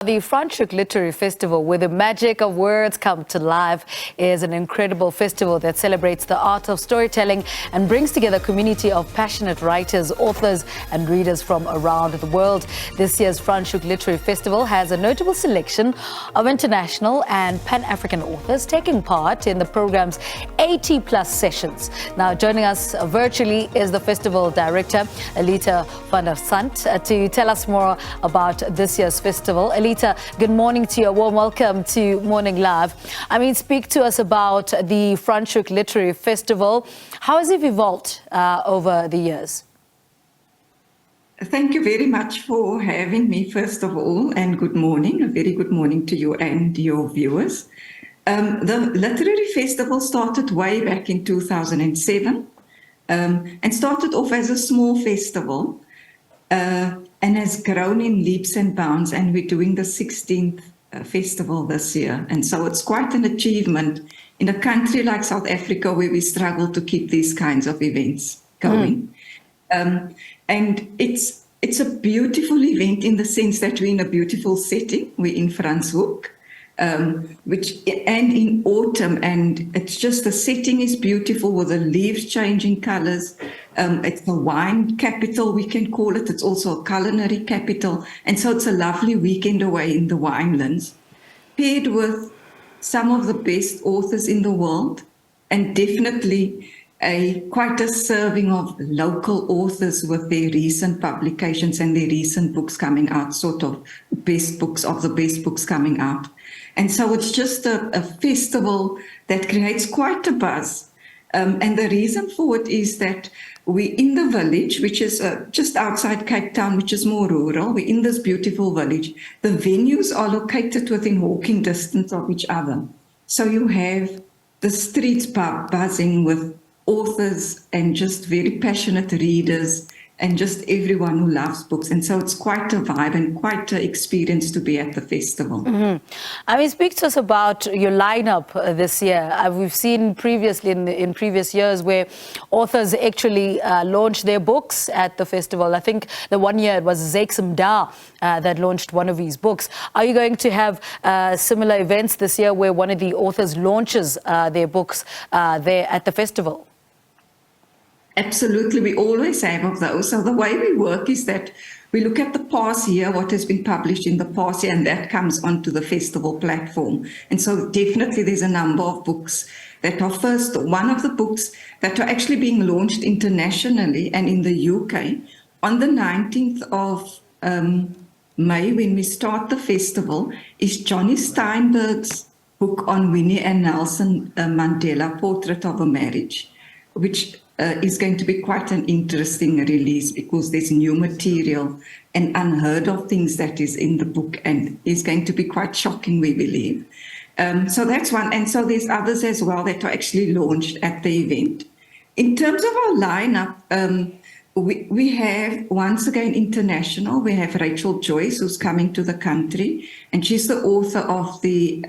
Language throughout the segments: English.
The Franschhoek Literary Festival, where the magic of words come to life, is an incredible festival that celebrates the art of storytelling and brings together a community of passionate writers, authors and readers from around the world. This year's Franschhoek Literary Festival has a notable selection of international and Pan-African authors taking part in the program's 80-plus sessions. Now, joining us virtually is the festival director, Elitha Van Der Sandt, to tell us more about this year's festival. Elitha, good morning to you. A warm welcome to Morning Live. Speak to us about the Franschhoek Literary Festival. How has it evolved over the years? Thank you very much for having me, first of all, and good morning. A very good morning to you and your viewers. The Literary Festival started way back in 2007 and started off as a small festival. And has grown in leaps and bounds, and we're doing the 16th festival this year. And so it's quite an achievement in a country like South Africa, where we struggle to keep these kinds of events going. And it's a beautiful event in the sense that we're in a beautiful setting. We're in Franschhoek, and in autumn, and it's just, the setting is beautiful with the leaves changing colors. It's a wine capital, we can call it. It's also a culinary capital. And so it's a lovely weekend away in the winelands, paired with some of the best authors in the world, and definitely quite a serving of local authors with their recent publications and their recent books coming out, sort of best books of the best books coming out. And so it's just a festival that creates quite a buzz. And the reason for it is that we're in the village, which is just outside Cape Town, which is more rural. We're in this beautiful village. The venues are located within walking distance of each other. So you have the streets buzzing with authors and just very passionate readers and just everyone who loves books. And so it's quite a vibe and quite an experience to be at the festival. Speak to us about your lineup this year. We've seen previously in previous years where authors actually launched their books at the festival. I think the one year it was Zakes Da that launched one of his books. Are you going to have similar events this year where one of the authors launches their books there at the festival? Absolutely, we always have of those. So the way we work is that we look at the past year, what has been published in the past year, and that comes onto the festival platform. And so definitely there's a number of books that are one of the books that are actually being launched internationally and in the UK on the 19th of May, when we start the festival, is Johnny Steinberg's book on Winnie and Nelson Mandela, Portrait of a Marriage, which is going to be quite an interesting release because there's new material and unheard of things that is in the book, and is going to be quite shocking, we believe. So that's one. And so there's others as well that are actually launched at the event. In terms of our lineup, we have, once again, international. We have Rachel Joyce, who's coming to the country, and she's the author of the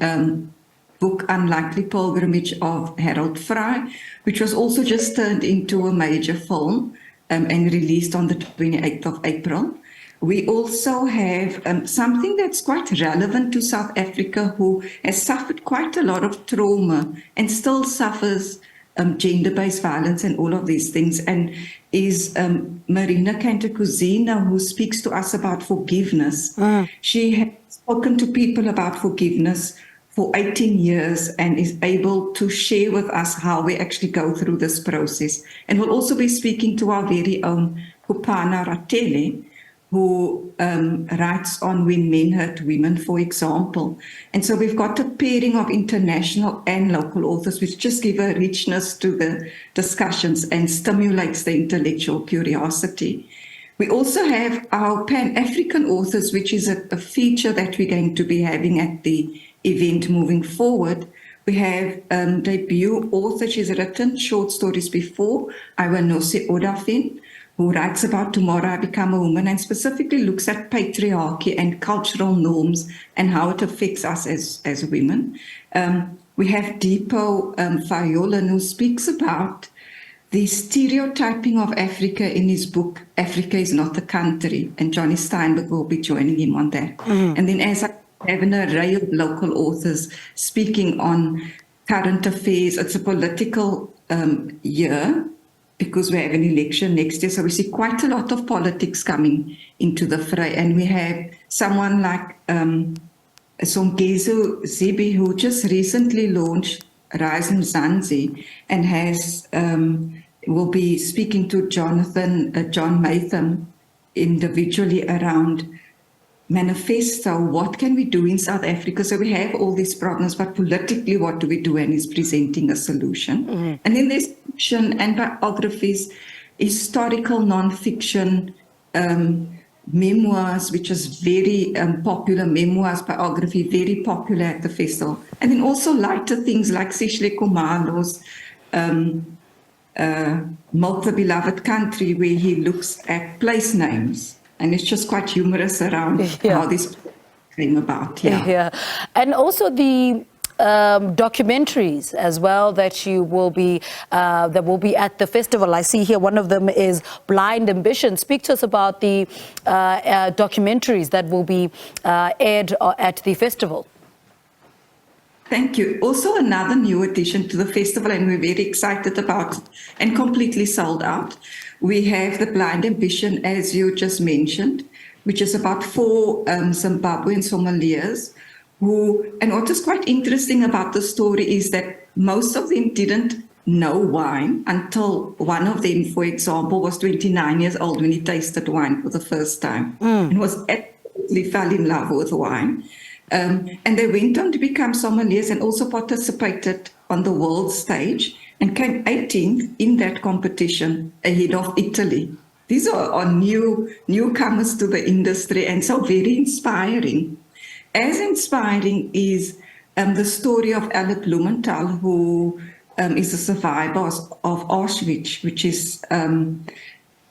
book Unlikely Pilgrimage of Harold Fry, which was also just turned into a major film and released on the 28th of April. We also have something that's quite relevant to South Africa, who has suffered quite a lot of trauma and still suffers gender-based violence and all of these things, and is Marina Cantacuzino, who speaks to us about forgiveness. She has spoken to people about forgiveness for 18 years and is able to share with us how we actually go through this process. And we'll also be speaking to our very own Kupana Ratele, who writes on when men hurt women, for example. And so we've got a pairing of international and local authors, which just give a richness to the discussions and stimulates the intellectual curiosity. We also have our Pan-African authors, which is a feature that we're going to be having at the event moving forward. We have debut author. She's written short stories before, Iwanose Odafen, who writes about Tomorrow I Become a Woman, and specifically looks at patriarchy and cultural norms and how it affects us as women. We have Deepo Fayolan, who speaks about the stereotyping of Africa in his book, Africa is Not a Country, and Johnny Steinberg will be joining him on that. And then, as I have an array of local authors speaking on current affairs. It's a political year because we have an election next year. So we see quite a lot of politics coming into the fray. And we have someone like Songezo Zibi, who just recently launched Rise Mzansi and will be speaking to John Matham individually around manifesto. What can we do in South Africa? So we have all these problems, but politically, what do we do? And he's presenting a solution. Mm-hmm. And then there's fiction and biographies, historical non-fiction, memoirs, which is very popular, memoirs, biography, very popular at the festival. And then also lighter things like Sishle Kumalo's Milk the Beloved Country, where he looks at place names. And it's just quite humorous around how this came about. Yeah. And also the documentaries as well that you will be that will be at the festival. I see here one of them is Blind Ambition. Speak to us about the documentaries that will be aired at the festival. Thank you. Also another new addition to the festival, and we're very excited about it, and completely sold out. We have the Blind Ambition, as you just mentioned, which is about 4 Zimbabwean sommeliers and what is quite interesting about the story is that most of them didn't know wine until one of them, for example, was 29 years old when he tasted wine for the first time and was absolutely fell in love with wine. And they went on to become sommeliers and also participated on the world stage and came 18th in that competition ahead of Italy. These are newcomers to the industry, and so very inspiring. As inspiring is the story of Alec Blumenthal, who is a survivor of Auschwitz, which is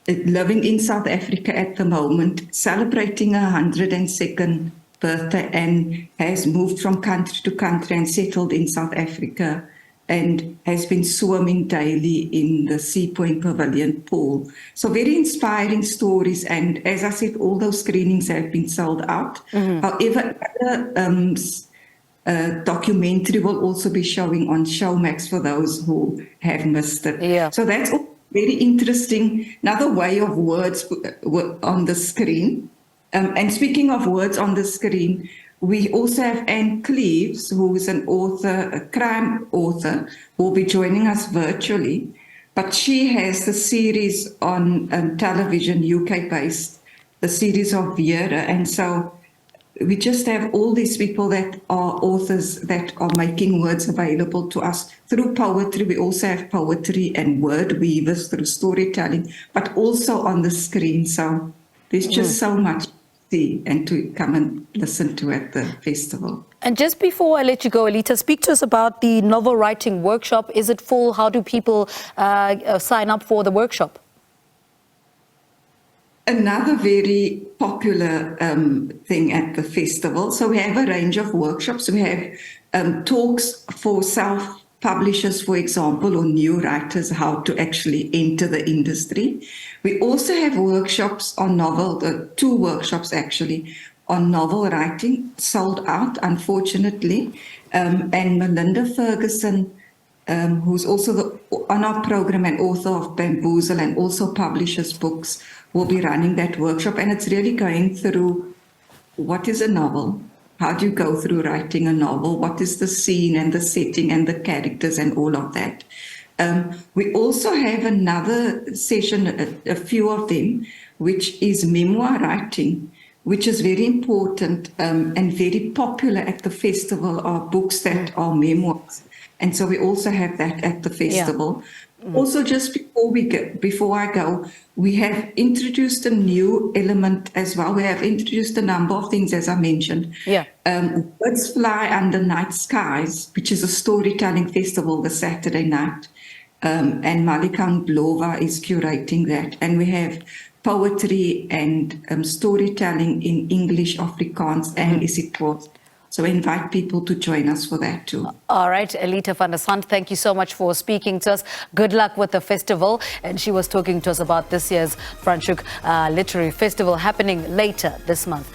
living in South Africa at the moment, celebrating her 102nd birthday, and has moved from country to country and settled in South Africa, and has been swimming daily in the Sea Point Pavilion pool. So very inspiring stories. And as I said, all those screenings have been sold out. Mm-hmm. However, documentary will also be showing on Showmax for those who have missed it. Yeah. So that's very interesting. Another way of words on the screen. And speaking of words on the screen, we also have Anne Cleves, who is an author, a crime author, who will be joining us virtually. But she has the series on television, UK-based, the series of Vera. And so we just have all these people that are authors that are making words available to us through poetry. We also have poetry and word weavers through storytelling, but also on the screen. So there's just so much and to come and listen to at the festival. And just before I let you go, Elitha, speak to us about the novel writing workshop. Is it full? How do people sign up for the workshop? Another very popular thing at the festival. So we have a range of workshops. We have talks for self-publishers, for example, or new writers, how to actually enter the industry. We also have workshops on novel, 2 workshops actually, on novel writing, sold out, unfortunately. And Melinda Ferguson, who's also on our program and author of Bamboozle and also publishes books, will be running that workshop. And it's really going through what is a novel? How do you go through writing a novel? What is the scene and the setting and the characters and all of that? We also have another session, a few of them, which is memoir writing, which is very important and very popular at the festival, are books that are memoirs. And so we also have that at the festival. Yeah. Also, just before I go, we have introduced a new element as well. We have introduced a number of things, as I mentioned. Yeah. Birds Fly Under Night Skies, which is a storytelling festival the Saturday night. And Malika Blova is curating that. And we have poetry and storytelling in English, Afrikaans, and Isixhosa. So I invite people to join us for that too. All right, Elitha Van Der Sandt, thank you so much for speaking to us. Good luck with the festival. And she was talking to us about this year's Franschhoek Literary Festival happening later this month.